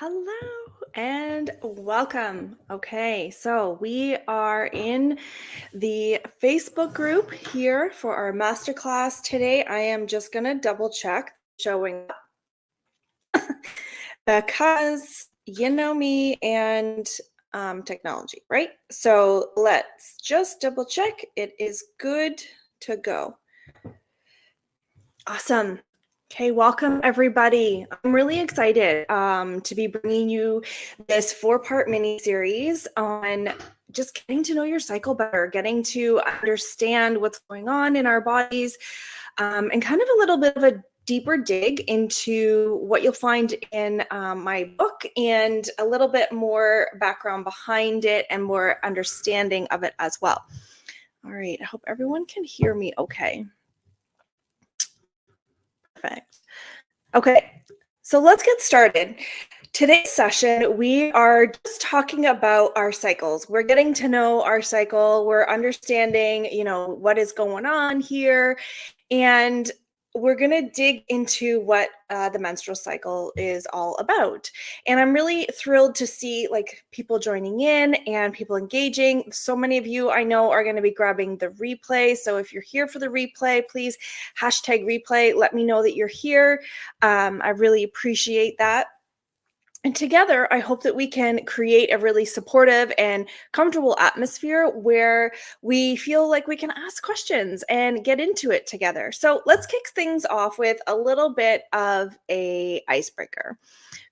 Hello and welcome. Okay, so we are in the Facebook group here for our masterclass today. I am just going to double check showing up because you know me and technology, right? So let's just double check. It is good to go. Awesome. Okay, welcome everybody. I'm really excited to be bringing you this 4-part mini series on just getting to know your cycle better, getting to understand what's going on in our bodies, and kind of a little bit of a deeper dig into what you'll find in my book and a little bit more background behind it and more understanding of it as well. All right, I hope everyone can hear me okay. Perfect. Okay, so let's get started. Today's session, we are just talking about our cycles. We're getting to know our cycle. We're understanding, what is going on here. And we're going to dig into what the menstrual cycle is all about. And I'm really thrilled to see people joining in and people engaging. So many of you I know are going to be grabbing the replay. So if you're here for the replay, please #replay. Let me know that you're here. I really appreciate that. And together, I hope that we can create a really supportive and comfortable atmosphere where we feel like we can ask questions and get into it together. So let's kick things off with a little bit of a icebreaker.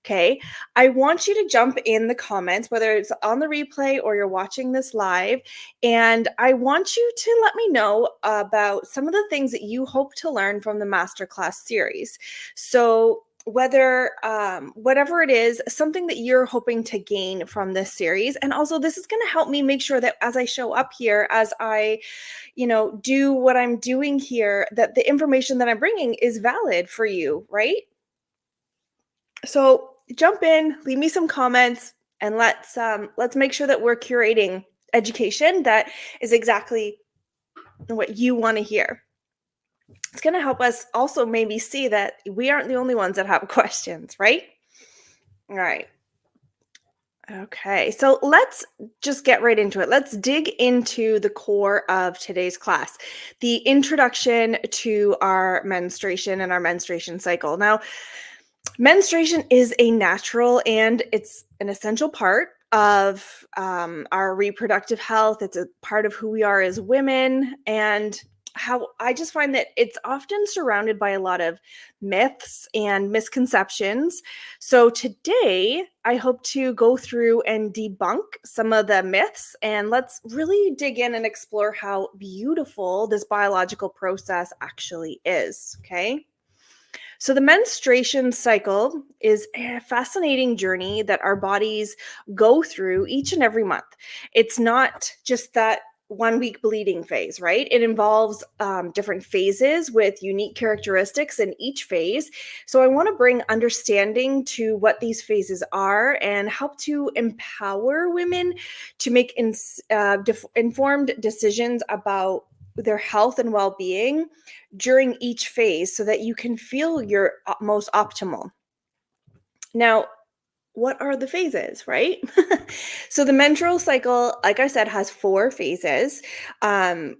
Okay, I want you to jump in the comments, whether it's on the replay or you're watching this live, and I want you to let me know about some of the things that you hope to learn from the Masterclass series. So whether whatever it is, something that you're hoping to gain from this series. And also this is going to help me make sure that as I show up here, as I do what I'm doing here, that the information that I'm bringing is valid for you, right? So jump in, leave me some comments, and let's make sure that we're curating education that is exactly what you want to hear. It's going to help us also maybe see that we aren't the only ones that have questions, right? All right. Okay, so let's just get right into it. Let's dig into the core of today's class, the introduction to our menstruation and our menstruation cycle. Now, menstruation is a natural and it's an essential part of our reproductive health. It's a part of who we are as women, and how I just find that it's often surrounded by a lot of myths and misconceptions. So today, I hope to go through and debunk some of the myths, and let's really dig in and explore how beautiful this biological process actually is, okay? So, the menstruation cycle is a fascinating journey that our bodies go through each and every month. It's not just that 1 week bleeding phase, right? It involves different phases with unique characteristics in each phase. So, I want to bring understanding to what these phases are and help to empower women to make informed decisions about their health and well-being during each phase so that you can feel your most optimal. Now, what are the phases, right? So the menstrual cycle, like I said, has 4 phases.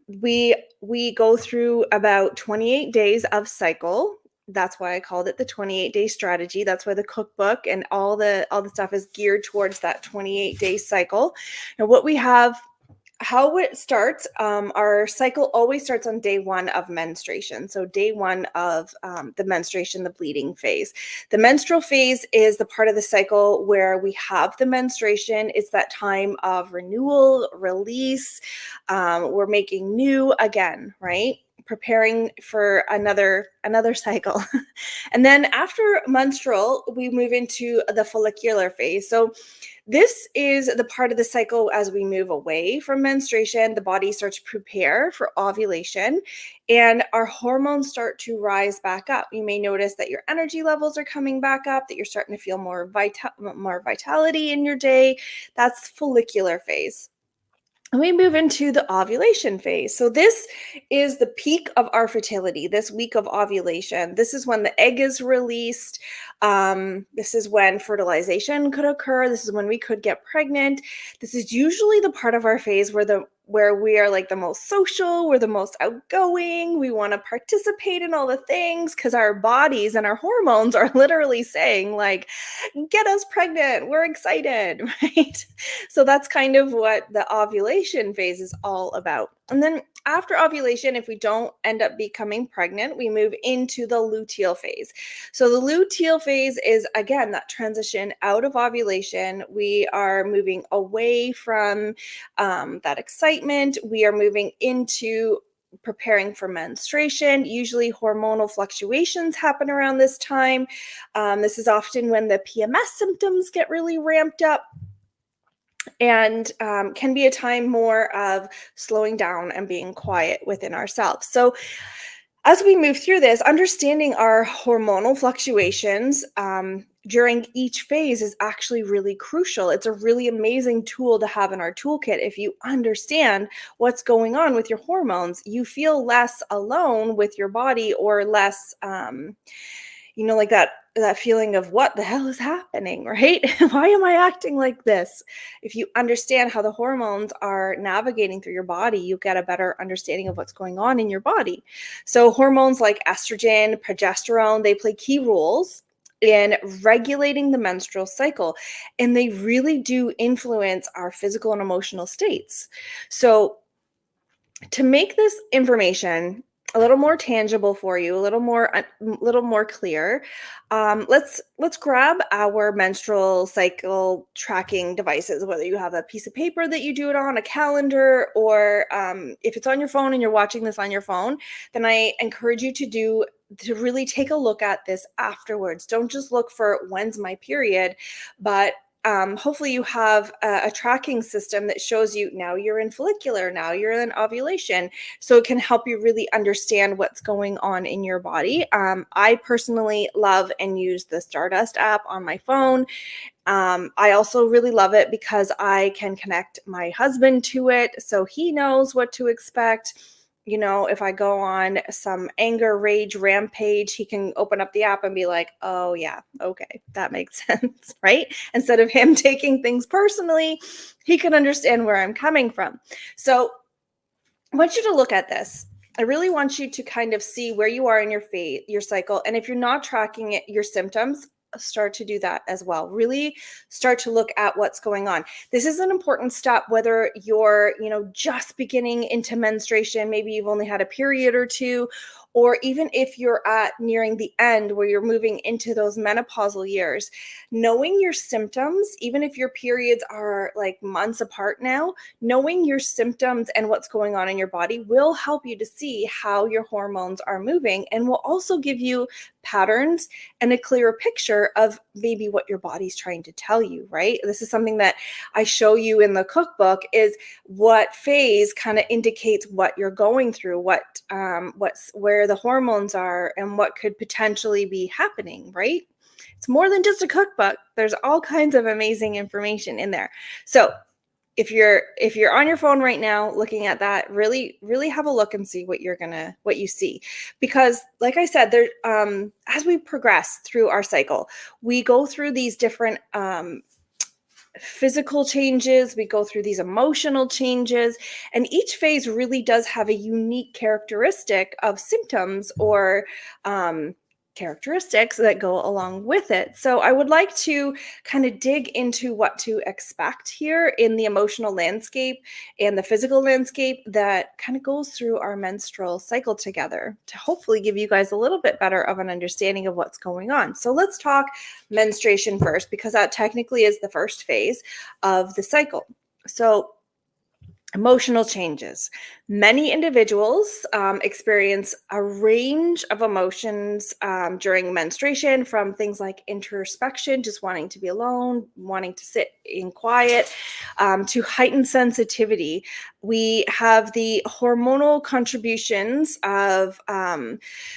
We go through about 28 days of cycle. That's why I called it the 28-day strategy. That's why the cookbook and all the stuff is geared towards that 28-day cycle. Now, what we have, how it starts, our cycle always starts on day 1 of menstruation. So day 1 of the menstruation, the bleeding phase. The menstrual phase is the part of the cycle where we have the menstruation. It's that time of renewal, release. We're making new again, right? Preparing for another cycle. And then after menstrual, we move into the follicular phase. So this is the part of the cycle as we move away from menstruation. The body starts to prepare for ovulation and our hormones start to rise back up. You may notice that your energy levels are coming back up, that you're starting to feel more vitality in your day. That's follicular phase. And we move into the ovulation phase. So this is the peak of our fertility, this week of ovulation. This is when the egg is released. This is when fertilization could occur. This is when we could get pregnant. This is usually the part of our phase where we are like the most social, we're the most outgoing, we want to participate in all the things because our bodies and our hormones are literally saying like, get us pregnant, we're excited, right? So that's kind of what the ovulation phase is all about. And then after ovulation, if we don't end up becoming pregnant, we move into the luteal phase. So the luteal phase is, again, that transition out of ovulation. We are moving away from that excitement. We are moving into preparing for menstruation. Usually hormonal fluctuations happen around this time. This is often when the PMS symptoms get really ramped up, and can be a time more of slowing down and being quiet within ourselves. So as we move through this, understanding our hormonal fluctuations during each phase is actually really crucial. It's a really amazing tool to have in our toolkit. If you understand what's going on with your hormones, you feel less alone with your body, or less like that feeling of what the hell is happening, right? Why am I acting like this? If you understand how the hormones are navigating through your body, you get a better understanding of what's going on in your body. So hormones like estrogen, progesterone, they play key roles in regulating the menstrual cycle, and they really do influence our physical and emotional states. So to make this information a little more tangible for you, a little more clear, let's grab our menstrual cycle tracking devices. Whether you have a piece of paper that you do it on, a calendar, or if it's on your phone and you're watching this on your phone, then I encourage you to really take a look at this afterwards. Don't just look for when's my period, but hopefully you have a tracking system that shows you now you're in follicular, now you're in ovulation. So it can help you really understand what's going on in your body. I personally love and use the Stardust app on my phone. I also really love it because I can connect my husband to it, so he knows what to expect. If I go on some anger, rage rampage, he can open up the app and be like, oh yeah, okay, that makes sense, right? Instead of him taking things personally, he can understand where I'm coming from. So I want you to look at this. I really want you to kind of see where you are in your cycle. And if you're not tracking your symptoms, start to do that as well. Really start to look at what's going on. This is an important step, whether you're, just beginning into menstruation, maybe you've only had a period or two, or even if you're at nearing the end where you're moving into those menopausal years. Knowing your symptoms, even if your periods are like months apart now, knowing your symptoms and what's going on in your body will help you to see how your hormones are moving, and will also give you patterns and a clearer picture of maybe what your body's trying to tell you, right? This is something that I show you in the cookbook, is what phase kind of indicates what you're going through, where the hormones are, and what could potentially be happening, right? It's more than just a cookbook. There's all kinds of amazing information in there. So if you're on your phone right now looking at that, really have a look and see what you see. Because like I said, there as we progress through our cycle, we go through these different physical changes, we go through these emotional changes, and each phase really does have a unique characteristic of symptoms or characteristics that go along with it. So I would like to kind of dig into what to expect here in the emotional landscape and the physical landscape that kind of goes through our menstrual cycle together, to hopefully give you guys a little bit better of an understanding of what's going on. So let's talk menstruation first, because that technically is the first phase of the cycle. So emotional changes. Many individuals experience a range of emotions during menstruation, from things like introspection, just wanting to be alone, wanting to sit in quiet, to heightened sensitivity. We have the hormonal contributions of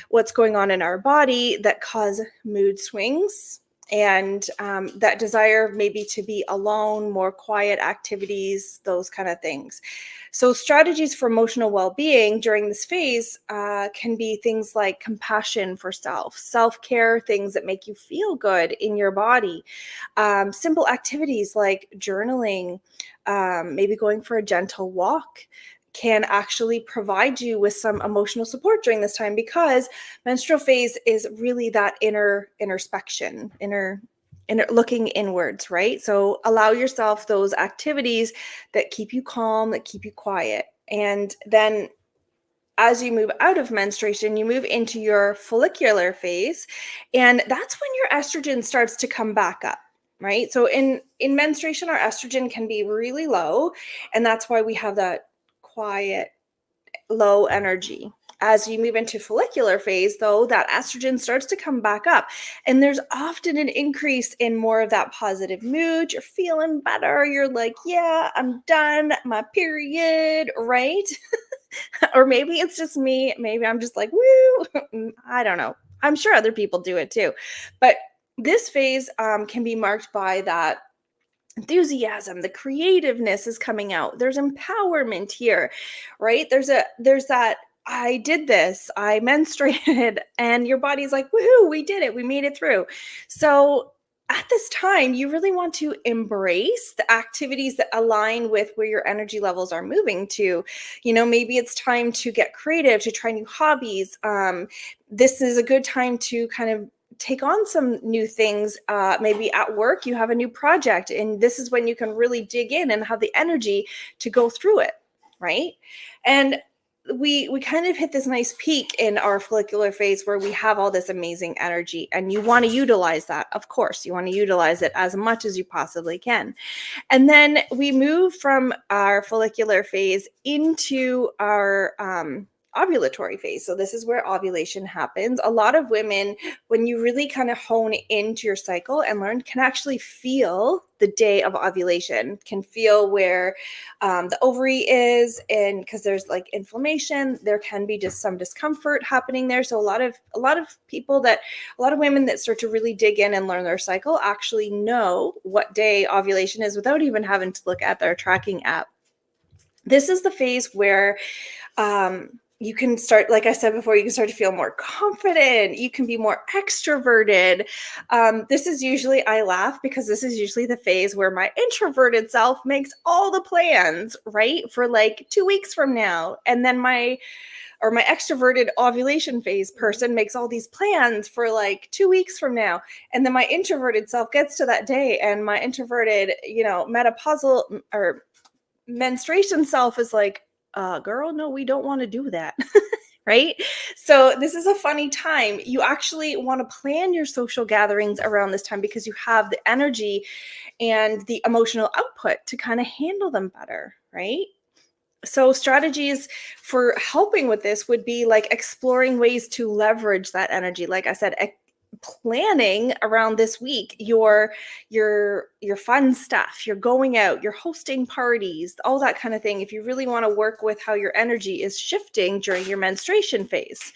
what's going on in our body that cause mood swings, and that desire maybe to be alone, more quiet activities, those kind of things. So strategies for emotional well-being during this phase can be things like compassion for self, self-care, things that make you feel good in your body, simple activities like journaling, maybe going for a gentle walk can actually provide you with some emotional support during this time, because menstrual phase is really that introspection, inner looking inwards, right? So allow yourself those activities that keep you calm, that keep you quiet. And then as you move out of menstruation, you move into your follicular phase, and that's when your estrogen starts to come back up, right? So in menstruation, our estrogen can be really low, and that's why we have that quiet, low energy. As you move into follicular phase, though, that estrogen starts to come back up, and there's often an increase in more of that positive mood. You're feeling better. You're like, yeah, I'm done, my period, right? Or maybe it's just me. Maybe I'm just like, woo. I don't know. I'm sure other people do it too. But this phase can be marked by that enthusiasm, the creativeness is coming out. There's empowerment here, right? There's that, I did this, I menstruated, and your body's like, woohoo, we did it, we made it through. So at this time, you really want to embrace the activities that align with where your energy levels are moving to. Maybe it's time to get creative, to try new hobbies. This is a good time to kind of take on some new things. Maybe at work you have a new project, and this is when you can really dig in and have the energy to go through it, right? And we kind of hit this nice peak in our follicular phase where we have all this amazing energy, and you want to utilize that. Of course, you want to utilize it as much as you possibly can. And then we move from our follicular phase into our ovulatory phase. So this is where ovulation happens. A lot of women, when you really kind of hone into your cycle and learn, can actually feel the day of ovulation, can feel where the ovary is, and because there's like inflammation, there can be just some discomfort happening there. So a lot of women that start to really dig in and learn their cycle actually know what day ovulation is without even having to look at their tracking app. This is the phase where you can start, like I said before, you can start to feel more confident. You can be more extroverted. This is usually, I laugh because this is usually the phase where my introverted self makes all the plans, right? For like 2 weeks from now. And then my extroverted ovulation phase person makes all these plans for like 2 weeks from now. And then my introverted self gets to that day, and my introverted, menopausal or menstruation self is like, girl, no, we don't want to do that. Right? So this is a funny time. You actually want to plan your social gatherings around this time because you have the energy and the emotional output to kind of handle them better, right? So strategies for helping with this would be like exploring ways to leverage that energy. Like I said, planning around this week your fun stuff, you're going out, you're hosting parties, all that kind of thing, if you really want to work with how your energy is shifting during your menstruation phase.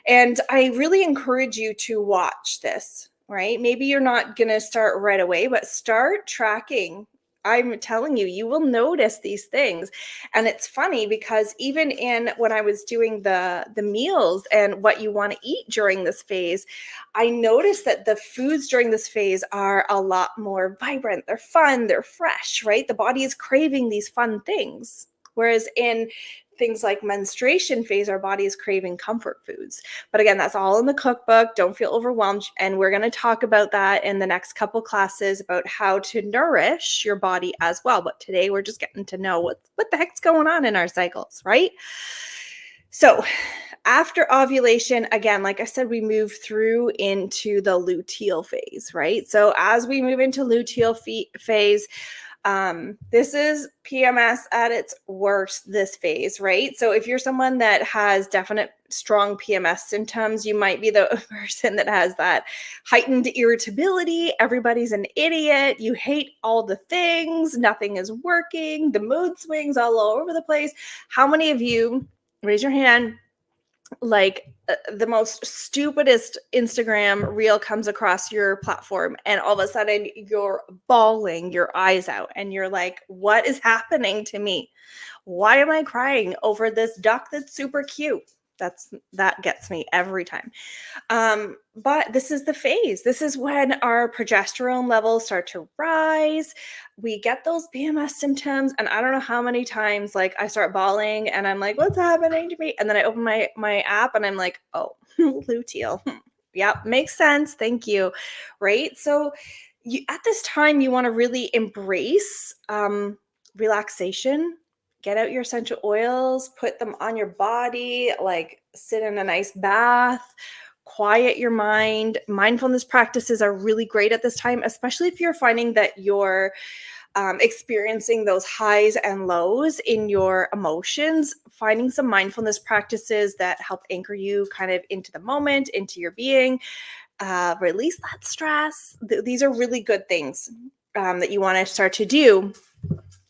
And I really encourage you to watch this, right? Maybe you're not going to start right away, but start tracking. I'm telling you, you will notice these things. And it's funny because even in when I was doing the meals and what you want to eat during this phase, I noticed that the foods during this phase are a lot more vibrant. They're fun, they're fresh, right? The body is craving these fun things. Whereas in things like menstruation phase, our body is craving comfort foods. But again, that's all in the cookbook. Don't feel overwhelmed. And we're going to talk about that in the next couple classes about how to nourish your body as well. But today we're just getting to know what the heck's going on in our cycles, right? So after ovulation, again, like I said, we move through into the luteal phase, right? So as we move into luteal phase, this is PMS at its worst, this phase, right? So if you're someone that has definite strong PMS symptoms, you might be the person that has that heightened irritability. Everybody's an idiot. You hate all the things. Nothing is working. The mood swings all over the place. How many of you, raise your hand, like the most stupidest Instagram reel comes across your platform, and all of a sudden you're bawling your eyes out and you're like, what is happening to me? Why am I crying over this duck that's super cute? That gets me every time. But this is the phase. This is when our progesterone levels start to rise. We get those PMS symptoms, and I don't know how many times like I start bawling and I'm like, what's happening to me? And then I open my app and I'm like, oh, luteal. Yep, makes sense. Thank you. Right? So at this time you want to really embrace relaxation. Get out your essential oils, put them on your body, like sit in a nice bath, quiet your mind. Mindfulness practices are really great at this time, especially if you're finding that you're experiencing those highs and lows in your emotions. Finding some mindfulness practices that help anchor you kind of into the moment, into your being, release that stress. These are really good things that you want to start to do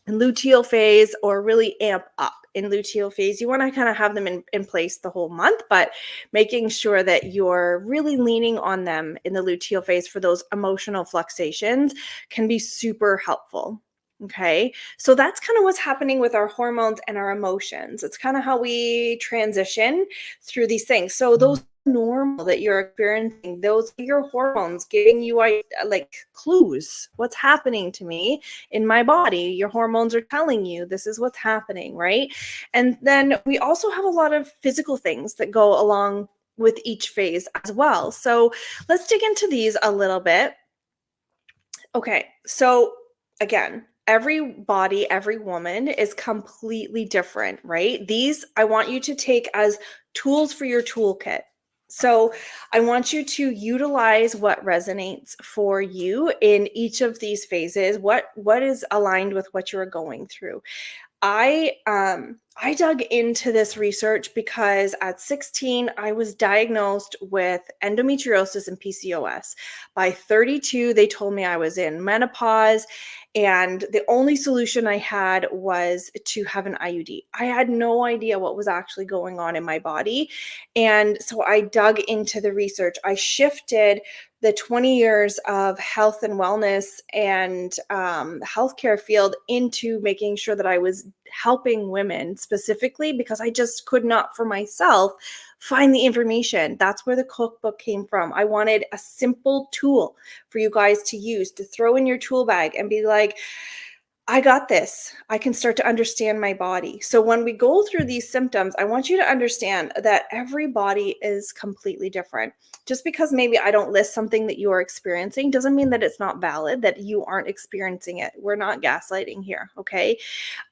in luteal phase, or really amp up in luteal phase. You want to kind of have them in place the whole month, but making sure that you're really leaning on them in the luteal phase for those emotional fluctuations can be super helpful. Okay, so that's kind of what's happening with our hormones and our emotions. It's kind of how we transition through these things. So those normal that you're experiencing, those are your hormones giving you like clues. What's happening to me in my body? Your hormones are telling you this is what's happening, right? And then we also have a lot of physical things that go along with each phase as well. So let's dig into these a little bit. Okay, so again, every body, every woman is completely different, right? These I want you to take as tools for your toolkit. So I want you to utilize what resonates for you in each of these phases. What is aligned with what you're going through? I dug into this research because at 16 I was diagnosed with endometriosis and PCOS. By 32 they told me I was in menopause, and the only solution I had was to have an IUD. I had no idea what was actually going on in my body, and so I dug into the research. I shifted the 20 years of health and wellness and healthcare field into making sure that I was helping women specifically, because I just could not for myself find the information. That's where the cookbook came from. I wanted a simple tool for you guys to use, to throw in your tool bag and be like, I got this. I can start to understand my body. So when we go through these symptoms, I want you to understand that every body is completely different. Just because maybe I don't list something that you are experiencing doesn't mean that it's not valid, that you aren't experiencing it. We're not gaslighting here, okay?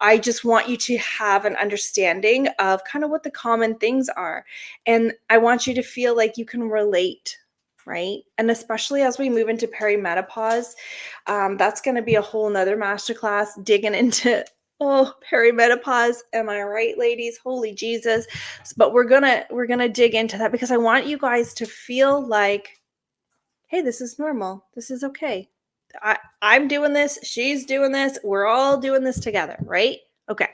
I just want you to have an understanding of kind of what the common things are. And I want you to feel like you can relate, right? And especially as we move into perimenopause, that's going to be a whole nother masterclass digging into perimenopause. Am I right, ladies? Holy Jesus. But we're gonna dig into that because I want you guys to feel like, hey, this is normal. This is okay. I'm doing this, she's doing this, we're all doing this together, right? Okay.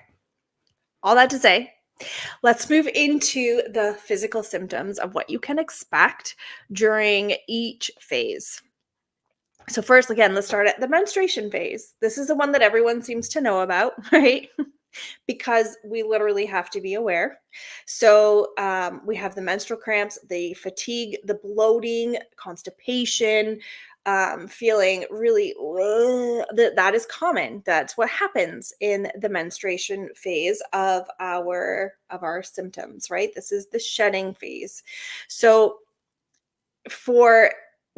All that to say, let's move into the physical symptoms of what you can expect during each phase. So first, again, let's start at the menstruation phase. This is the one that everyone seems to know about, right? Because we literally have to be aware. So we have the menstrual cramps, the fatigue, the bloating, constipation, feeling really that is common. That's what happens in the menstruation phase of our symptoms, right? This is the shedding phase. So for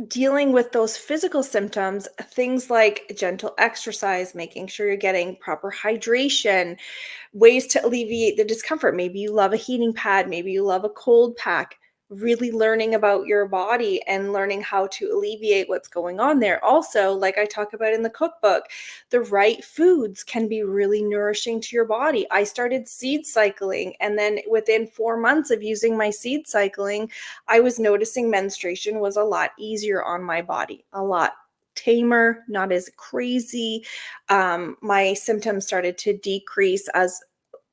dealing with those physical symptoms, things like gentle exercise, making sure you're getting proper hydration, ways to alleviate the discomfort. Maybe you love a heating pad, maybe you love a cold pack. Really learning about your body and learning how to alleviate what's going on there. Also, like I talk about in the cookbook, the right foods can be really nourishing to your body. I started seed cycling, and then within 4 months of using my seed cycling, I was noticing menstruation was a lot easier on my body, a lot tamer, not as crazy. My symptoms started to decrease as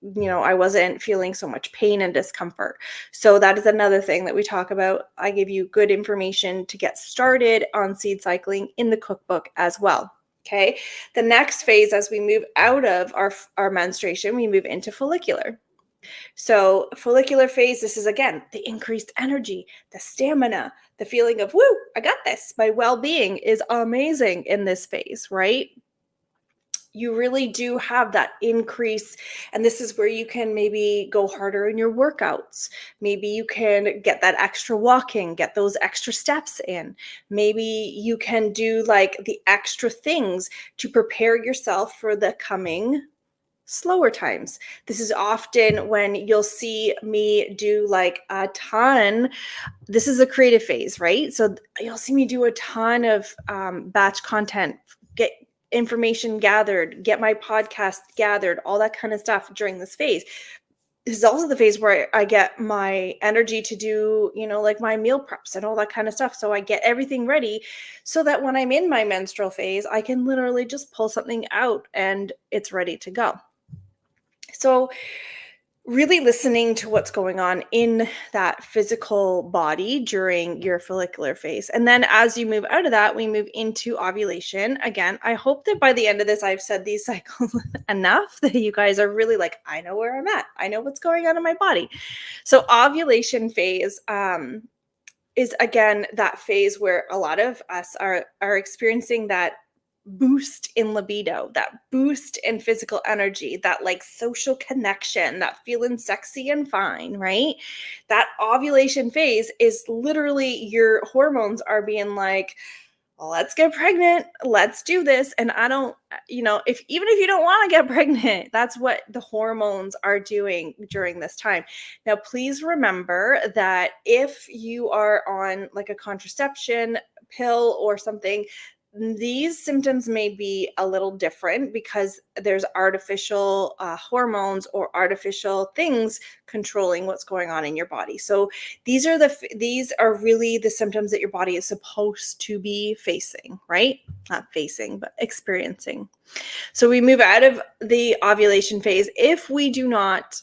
I wasn't feeling so much pain and discomfort. So that is another thing that we talk about. I give you good information to get started on seed cycling in the cookbook as well. Okay. The next phase, as we move out of our menstruation, we move into follicular. So follicular phase, this is again, the increased energy, the stamina, the feeling of, woo, I got this. My well-being is amazing in this phase, right? You really do have that increase. And this is where you can maybe go harder in your workouts. Maybe you can get that extra walking, get those extra steps in. Maybe you can do like the extra things to prepare yourself for the coming slower times. This is often when you'll see me do like a ton. This is a creative phase, right? So you'll see me do a ton of batch content, get information gathered, get my podcast gathered, all that kind of stuff during this phase. This is also the phase where I get my energy to do, like my meal preps and all that kind of stuff. So I get everything ready so that when I'm in my menstrual phase, I can literally just pull something out and it's ready to go. So really listening to what's going on in that physical body during your follicular phase. And then as you move out of that, we move into ovulation. Again, I hope that by the end of this, I've said these cycles enough that you guys are really like, I know where I'm at. I know what's going on in my body. So ovulation phase is again that phase where a lot of us are experiencing that boost in libido, that boost in physical energy, that like social connection, that feeling sexy and fine, right? That ovulation phase is literally your hormones are being like, let's get pregnant, let's do this. And I don't, if even if you don't want to get pregnant, that's what the hormones are doing during this time. Now, please remember that if you are on like a contraception pill or something, these symptoms may be a little different because there's artificial hormones or artificial things controlling what's going on in your body. So these are really the symptoms that your body is supposed to be facing, right? Not facing, but experiencing. So we move out of the ovulation phase. If we do not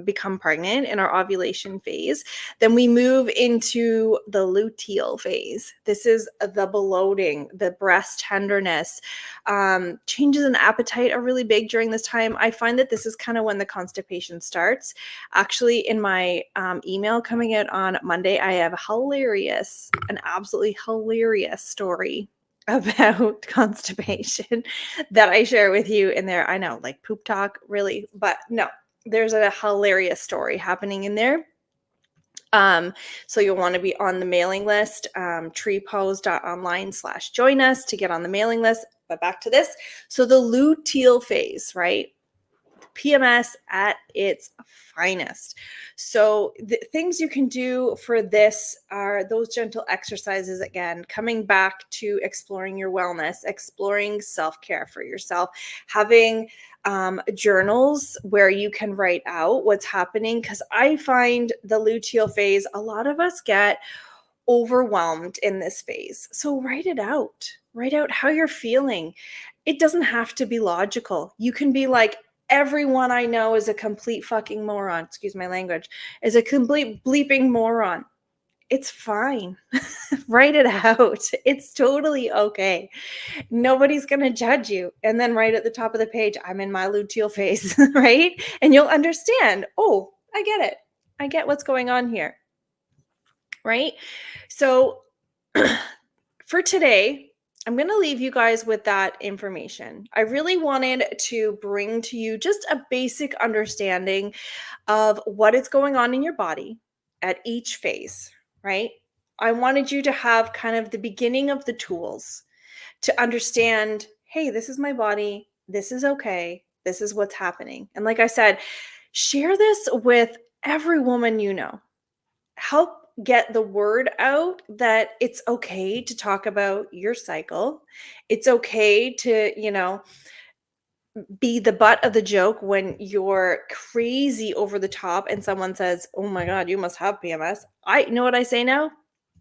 become pregnant in our ovulation phase, then we move into the luteal phase. This is the bloating, the breast tenderness. Changes in appetite are really big during this time. I find that this is kind of when the constipation starts. Actually, in my email coming out on Monday, I have an absolutely hilarious story about constipation that I share with you in there. I know, like poop talk, really, but no, there's a hilarious story happening in there. So you'll want to be on the mailing list, treepose.online/join us to get on the mailing list. But back to this. So the luteal phase, right? PMS at its finest. So the things you can do for this are those gentle exercises, again, coming back to exploring your wellness, exploring self-care for yourself, having journals where you can write out what's happening. Because I find the luteal phase, a lot of us get overwhelmed in this phase. So write it out. Write out how you're feeling. It doesn't have to be logical. You can be like, everyone I know is a complete fucking moron. Excuse my language. Is a complete bleeping moron. It's fine. Write it out. It's totally okay. Nobody's going to judge you. And then right at the top of the page, I'm in my luteal phase, right? And you'll understand, oh, I get it. I get what's going on here, right? So for today, I'm going to leave you guys with that information. I really wanted to bring to you just a basic understanding of what is going on in your body at each phase, right? I wanted you to have kind of the beginning of the tools to understand, hey, this is my body. This is okay. This is what's happening. And like I said, share this with every woman you know. Help get the word out that it's okay to talk about your cycle. It's okay to, be the butt of the joke when you're crazy over the top and someone says, "Oh my God, you must have PMS." I know what I say now?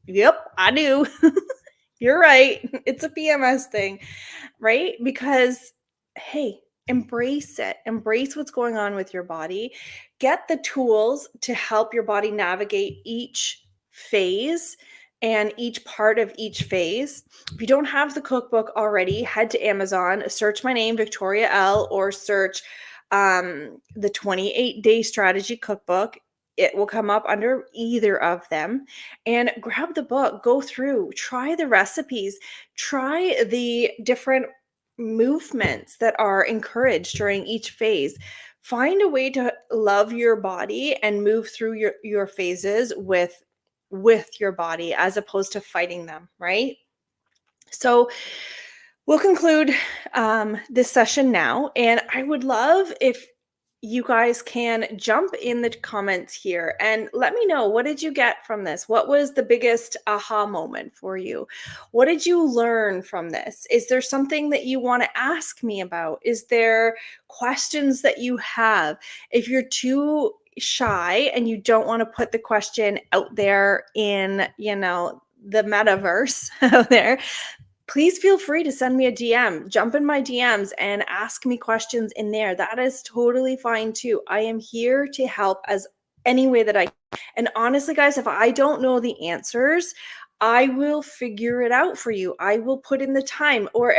Yep, I do. You're right. It's a PMS thing, right? Because, hey, embrace it. Embrace what's going on with your body. Get the tools to help your body navigate each phase and each part of each phase. If you don't have the cookbook already, head to Amazon, search my name, Victoria L, or search the 28-day strategy cookbook. It will come up under either of them, and grab the book, go through, try the recipes, try the different movements that are encouraged during each phase. Find a way to love your body and move through your phases with your body as opposed to fighting them, right? So we'll conclude this session now, and I would love if you guys can jump in the comments here and let me know, what did you get from this? What was the biggest aha moment for you? What did you learn from this? Is there something that you want to ask me about? Is there questions that you have? If you're too shy and you don't want to put the question out there in, the metaverse out there, please feel free to send me a DM. Jump in my DMs and ask me questions in there. That is totally fine too. I am here to help as any way that I can. And honestly, guys, if I don't know the answers, I will figure it out for you. I will put in the time. Or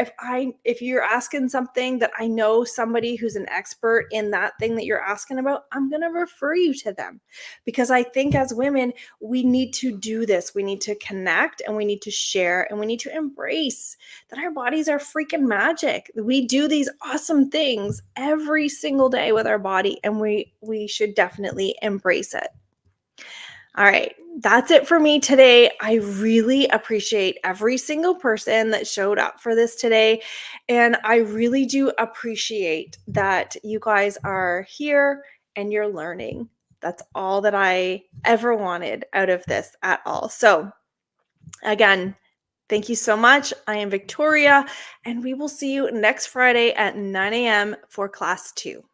if you're asking something that I know somebody who's an expert in that thing that you're asking about, I'm going to refer you to them. Because I think as women, we need to do this. We need to connect, and we need to share, and we need to embrace that our bodies are freaking magic. We do these awesome things every single day with our body, and we should definitely embrace it. All right, that's it for me today. I really appreciate every single person that showed up for this today. And I really do appreciate that you guys are here and you're learning. That's all that I ever wanted out of this at all. So, again, thank you so much. I am Victoria, and we will see you next Friday at 9 a.m. for class 2.